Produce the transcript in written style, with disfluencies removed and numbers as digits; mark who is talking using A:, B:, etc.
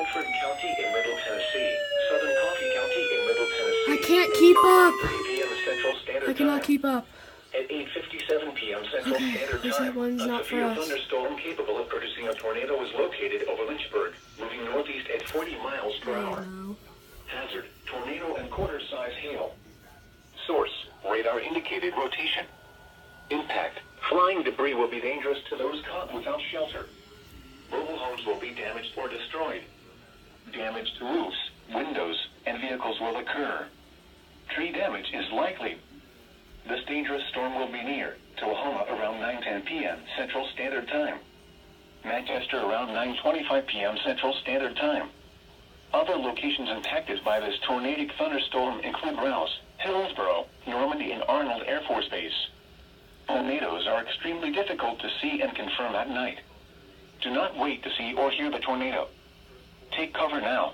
A: Hanford County in Middle Tennessee, Southern Coffee County in Middle Tennessee.
B: I can't keep up.
A: 3 p.m. Central Standard
B: I cannot
A: Time.
B: keep up.
A: At 8:57 p.m. Central Standard
B: This
A: Time,
B: one's
A: a
B: not for
A: severe
B: us.
A: thunderstorm capable of producing a tornado is located over Lynchburg, moving northeast at 40 miles per hour.
B: No.
A: Hazard, tornado and quarter-size hail. Source, radar indicated rotation. Impact, flying debris will be dangerous to those caught without shelter. Mobile homes will be damaged or destroyed. Damage to roofs, windows, and vehicles will occur. Tree damage is likely. This dangerous storm will be near Tullahoma around 9:10 p.m. Central Standard Time. Manchester around 9:25 p.m. Central Standard Time. Other locations impacted by this tornadic thunderstorm include Rouse, Hillsborough, Normandy, and Arnold Air Force Base. Tornadoes are extremely difficult to see and confirm at night. Do not wait to see or hear the tornado. Take cover now.